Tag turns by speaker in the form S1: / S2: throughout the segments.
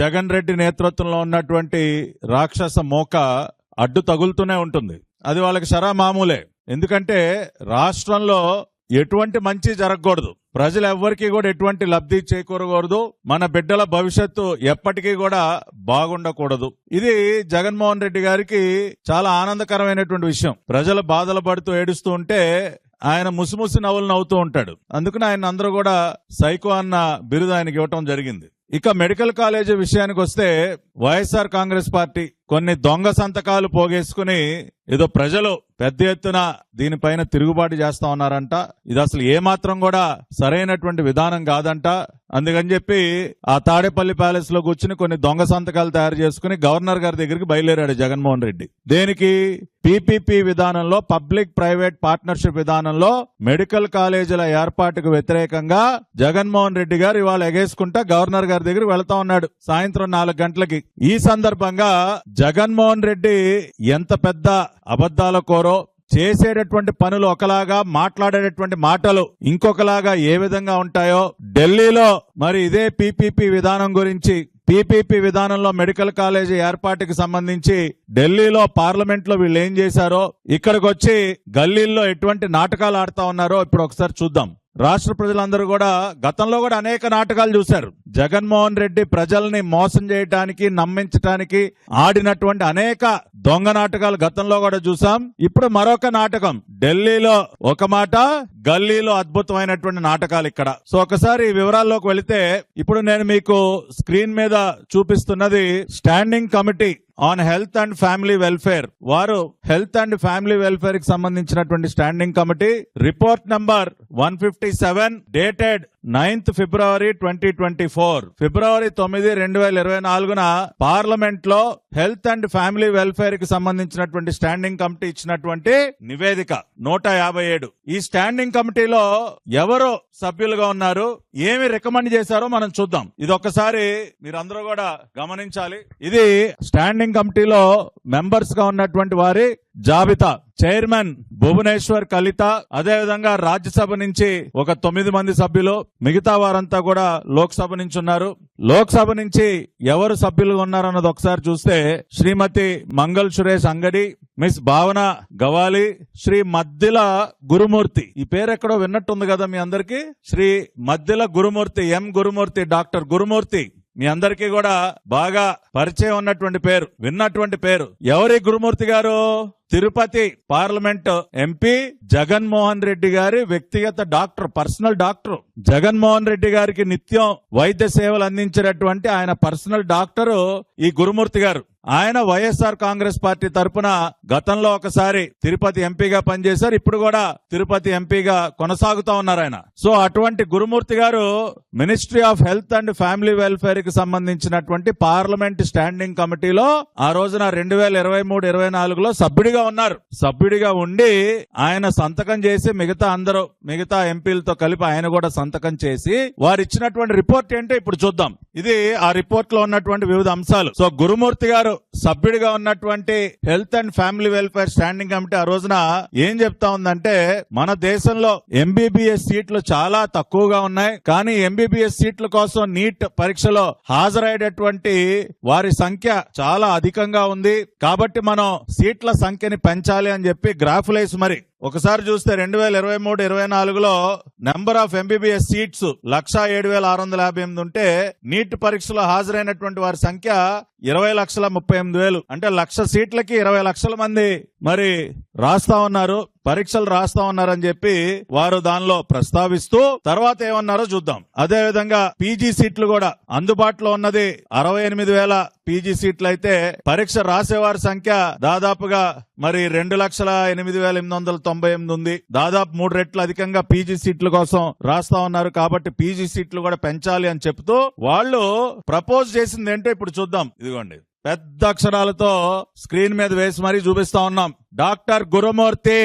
S1: జగన్ రెడ్డి నేతృత్వంలో ఉన్నటువంటి రాక్షస మోక అడ్డు తగులుతూనే ఉంటుంది. అది వాళ్ళకి షరా మామూలే. ఎందుకంటే రాష్ట్రంలో ఎటువంటి మంచి జరగకూడదు, ప్రజలు ఎవ్వరికీ కూడా ఎటువంటి లబ్ధి చేకూరకూడదు, మన బిడ్డల భవిష్యత్తు ఎప్పటికీ కూడా బాగుండకూడదు. ఇది జగన్మోహన్ రెడ్డి గారికి చాలా ఆనందకరమైనటువంటి విషయం. ప్రజలు బాధలు పడుతూ ఏడుస్తూ ఉంటే ఆయన ముసిముసి నవ్వులు నవ్వుతూ ఉంటాడు. అందుకని ఆయన అందరూ కూడా సైకో అన్న బిరుదు ఆయనకి ఇవ్వటం జరిగింది. ఇక మెడికల్ కాలేజీ విషయానికి వస్తే వైఎస్ఆర్ కాంగ్రెస్ పార్టీ కొన్ని దొంగ సంతకాలు పోగేసుకుని ఏదో ప్రజలు పెద్ద ఎత్తున దీనిపైన తిరుగుబాటు చేస్తా ఉన్నారంట. ఇది అసలు ఏమాత్రం కూడా సరైనటువంటి విధానం కాదంట. అందుకని చెప్పి ఆ తాడేపల్లి ప్యాలెస్ లో కూర్చుని కొన్ని దొంగ సంతకాలు తయారు చేసుకుని గవర్నర్ గారి దగ్గరికి బయలుదేరాడు జగన్మోహన్ రెడ్డి. దేనికి? పీపీపీ విధానంలో, పబ్లిక్ ప్రైవేట్ పార్ట్నర్షిప్ విధానంలో మెడికల్ కాలేజీల ఏర్పాటుకు వ్యతిరేకంగా జగన్మోహన్ రెడ్డి గారు ఇవాళ ఎగేసుకుంటా గవర్నర్ గారి దగ్గరికి వెళ్తా ఉన్నాడు సాయంత్రం 4 గంటలకి. ఈ సందర్భంగా జగన్మోహన్ రెడ్డి ఎంత పెద్ద అబద్ధాల కోరో, చేసేటటువంటి పనులు ఒకలాగా, మాట్లాడేటటువంటి మాటలు ఇంకొకలాగా ఏ విధంగా ఉంటాయో, ఢిల్లీలో మరి ఇదే పీపీపీ విధానం గురించి, పీపీపీ విధానంలో మెడికల్ కాలేజీ ఏర్పాటుకి సంబంధించి ఢిల్లీలో పార్లమెంట్ లో వీళ్ళు ఏం చేశారో, ఇక్కడికి వచ్చి గల్లీల్లో ఎటువంటి నాటకాలు ఆడుతా ఉన్నారో ఇప్పుడు ఒకసారి చూద్దాం. రాష్ట్ర ప్రజలందరూ కూడా గతంలో కూడా అనేక నాటకాలు చూశారు. జగన్మోహన్ రెడ్డి ప్రజల్ని మోసం చేయడానికి, నమ్మించడానికి ఆడినటువంటి అనేక దొంగ నాటకాలు గతంలో కూడా చూసాం. ఇప్పుడు మరొక నాటకం, ఢిల్లీలో ఒక మాట, గల్లీలో అద్భుతమైనటువంటి నాటకాలు ఇక్కడ. సో ఒకసారి వివరాల్లోకి వెళితే, ఇప్పుడు నేను మీకు స్క్రీన్ మీద చూపిస్తున్నది standing committee on health and family welfare. వారు హెల్త్ అండ్ ఫ్యామిలీ వెల్ఫేర్ కి సంబంధించినటువంటి standing committee report number 157 dated 9th February 2024, ఫిబ్రవరి 9, 2024 పార్లమెంట్ లో హెల్త్ అండ్ ఫ్యామిలీ వెల్ఫేర్ కి సంబంధించినటువంటి స్టాండింగ్ కమిటీ ఇచ్చినటువంటి నివేదిక 157. ఈ స్టాండింగ్ కమిటీలో ఎవరు సభ్యులుగా ఉన్నారు, ఏమి రికమెండ్ చేశారో మనం చూద్దాం. ఇది ఒక్కసారి మీరందరూ కూడా గమనించాలి. ఇది స్టాండింగ్ కమిటీలో మెంబర్స్ గా ఉన్నటువంటి వారి జాబితా. చైర్మన్ భువనేశ్వర్ కలిత, అదేవిధంగా రాజ్యసభ నుంచి ఒక 9 మంది సభ్యులు, మిగతా వారంతా కూడా లోక్సభ నుంచి ఉన్నారు. లోక్సభ నుంచి ఎవరు సభ్యులుగా ఉన్నారన్నది ఒకసారి చూస్తే, శ్రీమతి మంగళ్ సురేష్ అంగడి, మిస్ భావన గవాలి, శ్రీ మద్దిల గురుమూర్తి. ఈ పేరు ఎక్కడో విన్నట్టుంది కదా మీ అందరికి. శ్రీ మద్దిల గురుమూర్తి, ఎం గురుమూర్తి, డాక్టర్ గురుమూర్తి. మీ అందరికీ కూడా బాగా పరిచయం ఉన్నటువంటి పేరు, విన్నటువంటి పేరు. ఎవరి గురుమూర్తి గారు? తిరుపతి పార్లమెంట్ ఎంపీ జగన్మోహన్ రెడ్డి గారి వ్యక్తిగత doctor, personal doctor. Jaganmohan Reddy గారికి నిత్యం వైద్య సేవలు అందించినటువంటి ఆయన పర్సనల్ డాక్టరు ఈ గురుమూర్తి గారు. ఆయన వైఎస్ఆర్ కాంగ్రెస్ పార్టీ తరపున గతంలో ఒకసారి తిరుపతి ఎంపీగా పనిచేశారు. ఇప్పుడు కూడా తిరుపతి ఎంపీగా కొనసాగుతా ఉన్నారు ఆయన. సో అటువంటి గురుమూర్తి గారు ministry of health and family welfare కి సంబంధించినటువంటి పార్లమెంట్ స్టాండింగ్ కమిటీలో ఆ రోజున 2023-24లో సభ్యుడిగా ఉన్నారు. సభ్యుడిగా ఉండి ఆయన సంతకం చేసి, మిగతా ఎంపీలతో కలిపి ఆయన కూడా సంతకం చేసి వారు ఇచ్చినటువంటి రిపోర్ట్ ఏంటో ఇప్పుడు చూద్దాం. ఇది ఆ రిపోర్ట్ లో ఉన్నటువంటి వివిధ అంశాలు. సో గురుమూర్తి గారు సభ్యుడిగా ఉన్నటువంటి health and family welfare standing committee ఆ రోజున ఏం చెప్తా ఉందంటే, మన దేశంలో ఎంబీబీఎస్ సీట్లు చాలా తక్కువగా ఉన్నాయి, కానీ ఎంబీబీఎస్ సీట్ల కోసం నీట్ పరీక్షలో హాజరయ్యేటటువంటి వారి సంఖ్య చాలా అధికంగా ఉంది. కాబట్టి మనం సీట్ల సంఖ్యని పెంచాలి అని చెప్పి గ్రాఫులేసి మరి ఒకసారి చూస్తే 2023-24లో నెంబర్ ఆఫ్ ఎంబీబీఎస్ సీట్స్ 1,07,658 ఉంటే, నీట్ పరీక్షలో హాజరైనటువంటి వారి సంఖ్య 20,38,000. అంటే 1,00,000 సీట్లకి 20 లక్షల మంది మరి రాస్తా ఉన్నారు, పరీక్షలు రాస్తా ఉన్నారని చెప్పి వారు దానిలో ప్రస్తావిస్తూ తర్వాత ఏమన్నారో చూద్దాం. అదే విధంగా పీజీ సీట్లు కూడా అందుబాటులో ఉన్నది 68,000 పీజీ సీట్లు అయితే, పరీక్ష రాసేవారి సంఖ్య దాదాపుగా మరి 2,08,898 ఉంది. దాదాపు 3 రెట్లు అధికంగా పీజీ సీట్ల కోసం రాస్తా ఉన్నారు. కాబట్టి పీజీ సీట్లు కూడా పెంచాలి అని చెప్తూ వాళ్ళు ప్రపోజ్ చేసింది ఏంటో ఇప్పుడు చూద్దాం. ఇదిగోండి, పెద్ద అక్షరాలతో స్క్రీన్ మీద వేసి మరీ చూపిస్తా ఉన్నాం. డాక్టర్ గురుమూర్తి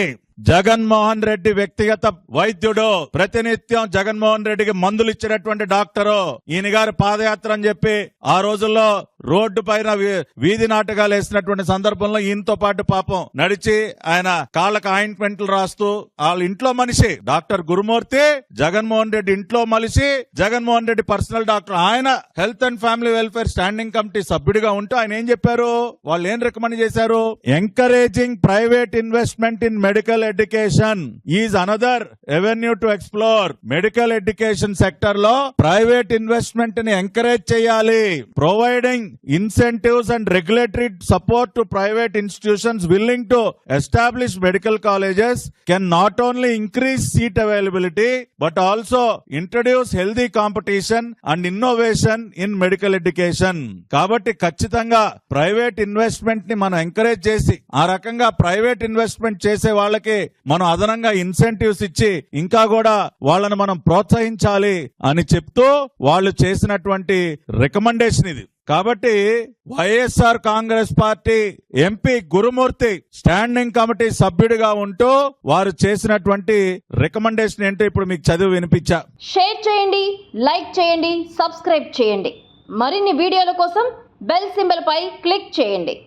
S1: జగన్మోహన్ రెడ్డి వ్యక్తిగత వైద్యుడు, ప్రతినిత్యం జగన్మోహన్ రెడ్డికి మందులు ఇచ్చినటువంటి డాక్టరు. ఈయన గారి పాదయాత్ర అని చెప్పి ఆ రోజుల్లో రోడ్డు పైన వీధి నాటకాలు వేసినటువంటి సందర్భంలో ఈయనతో పాటు పాపం నడిచి ఆయన కాళ్ళకు ఆయింట్మెంట్లు రాస్తూ వాళ్ళ ఇంట్లో మనిషి డాక్టర్ గురుమూర్తి జగన్మోహన్ రెడ్డి ఇంట్లో మనిషి, జగన్మోహన్ రెడ్డి పర్సనల్ డాక్టర్. ఆయన health and family welfare standing committee సభ్యుడిగా ఉంటూ ఆయన ఏం చెప్పారు, వాళ్ళు ఏం రికమెండ్ చేశారు, encouraging private investment in medical education is another avenue to explore. Medical education sector లో ప్రైవేట్ ఇన్వెస్ట్మెంట్ ని ఎంకరేజ్ చేయాలి. Providing incentives and regulatory support to private institutions willing to establish medical colleges can not only increase seat availability but also introduce healthy competition and innovation in medical education. కాబట్టి ఖచ్చితంగా private investment ని మనం encourage చేసి ఆ రకంగా private investment చేసే వాళ్ళకి మనం అదనంగా ఇన్సెంటివ్స్ ఇచ్చి ఇంకా కూడా వాళ్ళని మనం ప్రోత్సహించాలి అని చెప్తూ వాళ్ళు చేసినటువంటి రికమెండేషన్ ఇది. కాబట్టి వైఎస్ఆర్ కాంగ్రెస్ పార్టీ ఎంపీ గురుమూర్తి స్టాండింగ్ కమిటీ సభ్యుడిగా ఉంటూ వారు చేసినటువంటి రికమెండేషన్ ఏంటో ఇప్పుడు మీకు చదివి వినిపించా.
S2: షేర్ చేయండి, లైక్ చేయండి, సబ్స్క్రైబ్ చేయండి. మరిన్ని వీడియోల కోసం బెల్ సింబల్ పై క్లిక్ చేయండి.